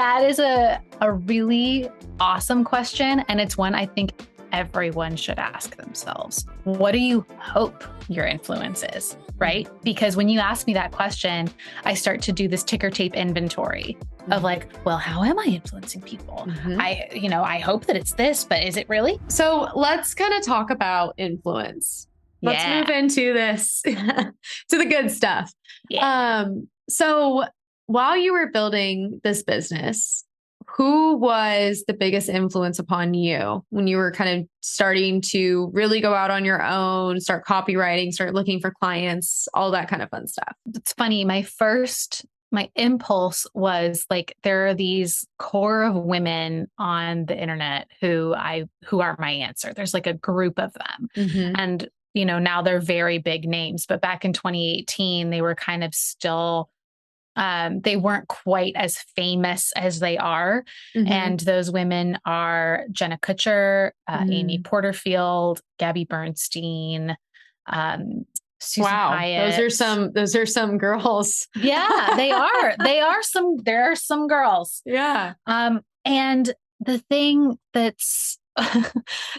That is a really awesome question. And it's one I think everyone should ask themselves. What do you hope your influence is, right? Because when you ask me that question, I start to do this ticker tape inventory of like, well, how am I influencing people? I hope that it's this, but is it really? So let's kind of talk about influence. Let's move into this, to the good stuff. Yeah. So while you were building this business, who was the biggest influence upon you when you were kind of starting to really go out on your own, start copywriting, start looking for clients, all that kind of fun stuff? It's funny. My impulse was like, there are these core of women on the internet who are my answer. There's like a group of them. And, now they're very big names, but back in 2018, they were kind of still, they weren't quite as famous as they are. And those women are Jenna Kutcher, Amy Porterfield, Gabby Bernstein, Susan Hyatt. Those are some girls. Yeah, they are. There are some girls. Yeah. And the thing that's,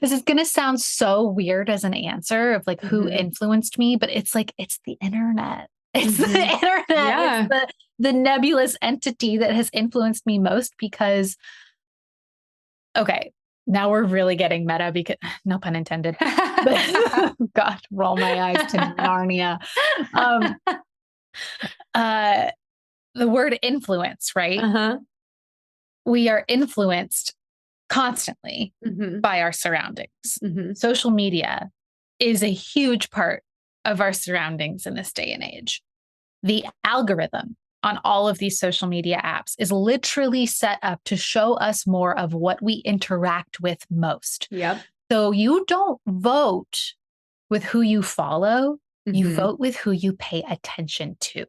this is going to sound so weird as an answer of like who influenced me, but it's like, it's the internet. It's the internet. Yeah. It's the nebulous entity that has influenced me most because, okay, now we're really getting meta because no pun intended. God, roll my eyes to Narnia. The word influence, right? We are influenced constantly by our surroundings. Social media is a huge part of our surroundings in this day and age. The algorithm on all of these social media apps is literally set up to show us more of what we interact with most. Yep. So you don't vote with who you follow, you vote with who you pay attention to.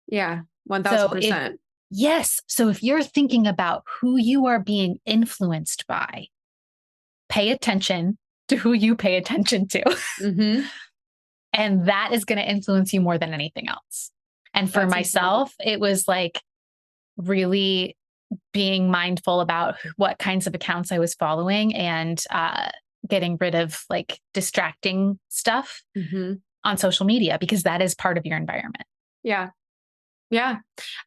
Yeah, 1000%. Yes. So if you're thinking about who you are being influenced by, pay attention to who you pay attention to. And that is going to influence you more than anything else. And for myself, it was like really being mindful about what kinds of accounts I was following and getting rid of like distracting stuff on social media, because that is part of your environment. Yeah. Yeah.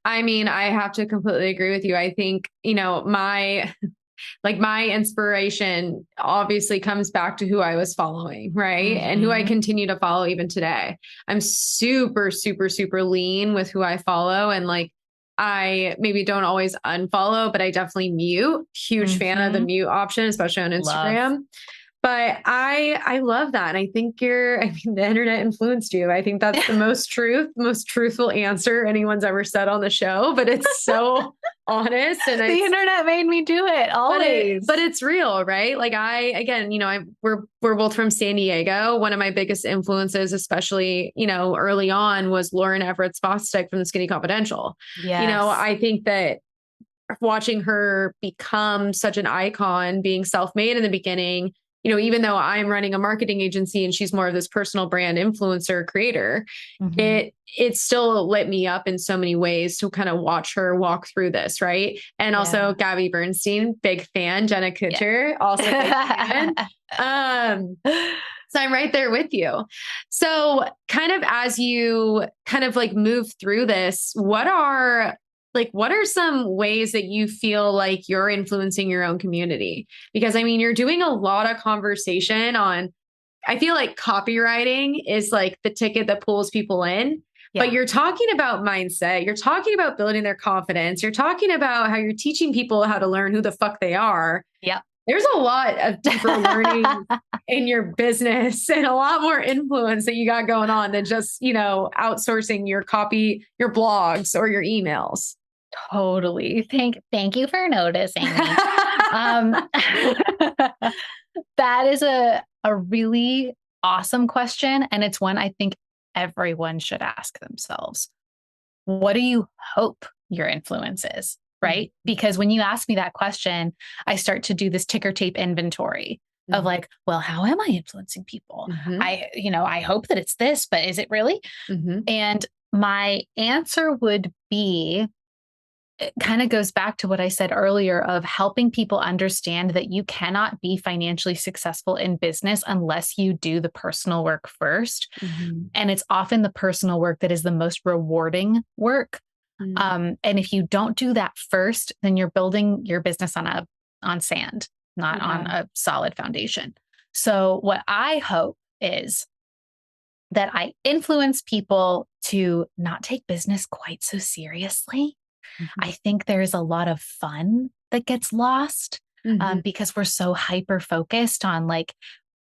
I mean, I have to completely agree with you. I think, my inspiration obviously comes back to who I was following, right? And who I continue to follow even today. I'm super, super, super lean with who I follow. And like, I maybe don't always unfollow, but I definitely mute. Huge fan of the mute option, especially on Instagram. Love. But I love that. And I think the internet influenced you. I think that's the most truthful answer anyone's ever said on the show, but it's so honest. And the internet made me do it always. But it's real, right? Like we're both from San Diego. One of my biggest influences, especially, early on, was Lauren Everett Bostic from the Skinny Confidential. Yes. I think that watching her become such an icon, being self-made in the beginning, even though I'm running a marketing agency and she's more of this personal brand influencer creator, it still lit me up in so many ways to kind of watch her walk through this. Right. And also Gabby Bernstein, big fan, Jenna Kutcher, also big fan. So I'm right there with you. So kind of as you kind of like move through this, what are some ways that you feel like you're influencing your own community? Because you're doing a lot of conversation on, I feel like copywriting is like the ticket that pulls people in, but you're talking about mindset. You're talking about building their confidence. You're talking about how you're teaching people how to learn who the fuck they are. Yeah. There's a lot of deeper learning in your business and a lot more influence that you got going on than just, outsourcing your copy, your blogs or your emails. Totally. Thank you for noticing me. That is a really awesome question. And it's one I think everyone should ask themselves. What do you hope your influence is? Right? Because when you ask me that question, I start to do this ticker tape inventory of like, well, how am I influencing people? I hope that it's this, but is it really? And my answer would be it kind of goes back to what I said earlier of helping people understand that you cannot be financially successful in business unless you do the personal work first. Mm-hmm. And it's often the personal work that is the most rewarding work. And if you don't do that first, then you're building your business on sand, not on a solid foundation. So what I hope is that I influence people to not take business quite so seriously. I think there's a lot of fun that gets lost because we're so hyper focused on like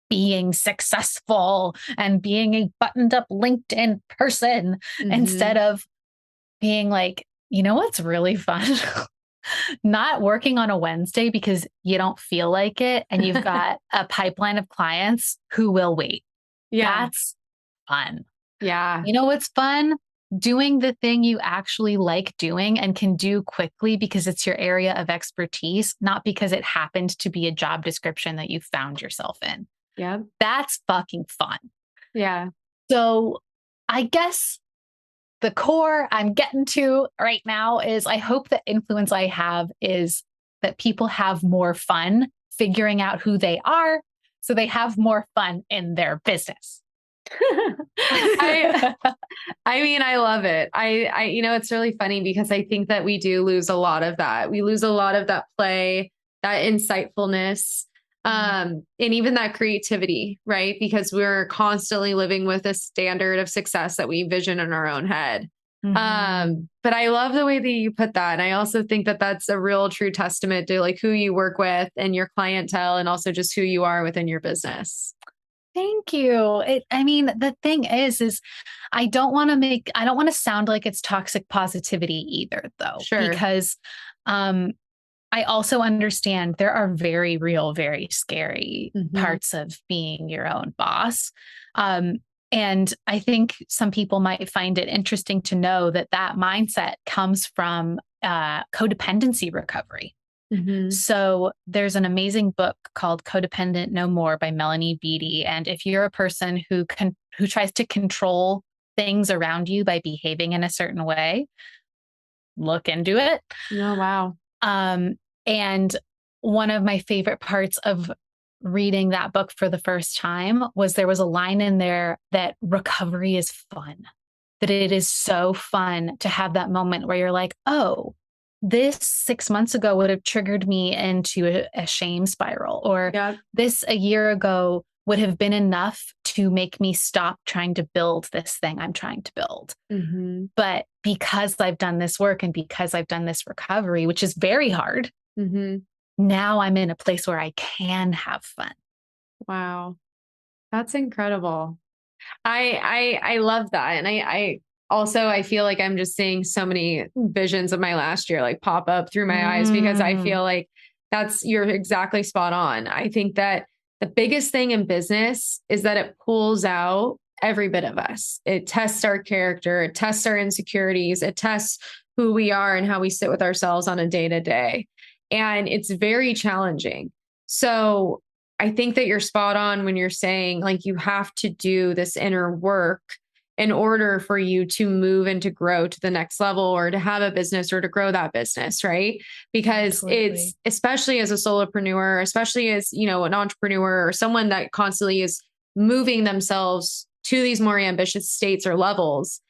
being successful and being a buttoned up LinkedIn person instead of being like, you know what's really fun? Not working on a Wednesday because you don't feel like it and you've got a pipeline of clients who will wait. Yeah. That's fun. Yeah. You know what's fun? Doing the thing you actually like doing and can do quickly because it's your area of expertise, not because it happened to be a job description that you found yourself in. Yeah. That's fucking fun. Yeah. So I guess the core I'm getting to right now is I hope the influence I have is that people have more fun figuring out who they are so they have more fun in their business. I mean, I love it. It's really funny because I think that we do lose a lot of that. We lose a lot of that play, that insightfulness, and even that creativity, right? Because we're constantly living with a standard of success that we vision in our own head. But I love the way that you put that. And I also think that that's a real true testament to like who you work with and your clientele and also just who you are within your business. Thank you. The thing is I don't want to sound like it's toxic positivity either though, Sure. because, I also understand there are very real, very scary parts of being your own boss. And I think some people might find it interesting to know that that mindset comes from codependency recovery. So there's an amazing book called Codependent No More by Melanie Beattie. And if you're a person who tries to control things around you by behaving in a certain way, look into it. Oh, wow. And one of my favorite parts of reading that book for the first time was there was a line in there that recovery is fun, that it is so fun to have that moment where you're like, oh, this 6 months ago would have triggered me into a shame spiral, or this a year ago would have been enough to make me stop trying to build this thing I'm trying to build. But because I've done this work and because I've done this recovery, which is very hard, now I'm in a place where I can have fun. Wow. That's incredible. I love that. And I feel like I'm just seeing so many visions of my last year, like pop up through my eyes, because I feel like you're exactly spot on. I think that the biggest thing in business is that it pulls out every bit of us. It tests our character, it tests our insecurities, it tests who we are and how we sit with ourselves on a day-to-day. And it's very challenging. So I think that you're spot on when you're saying like you have to do this inner work in order for you to move and to grow to the next level or to have a business or to grow that business, right? Because it's, especially as a solopreneur, especially as, an entrepreneur or someone that constantly is moving themselves to these more ambitious states or levels,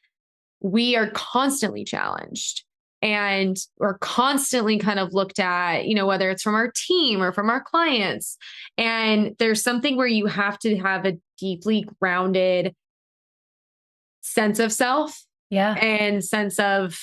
we are constantly challenged and we're constantly kind of looked at, whether it's from our team or from our clients. And there's something where you have to have a deeply grounded sense of self and sense of,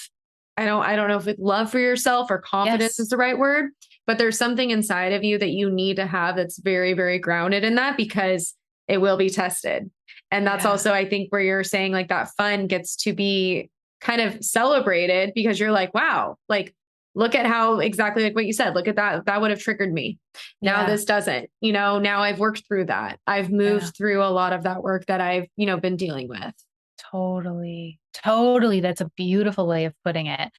I don't know if it's love for yourself or confidence is the right word, but there's something inside of you that you need to have that's very, very grounded in that because it will be tested. And that's also, I think, where you're saying like that fun gets to be kind of celebrated because you're like, wow, like, look at how exactly like what you said, look at that would have triggered me. Now this doesn't, now I've worked through that. I've moved through a lot of that work that I've, been dealing with. Totally. That's a beautiful way of putting it.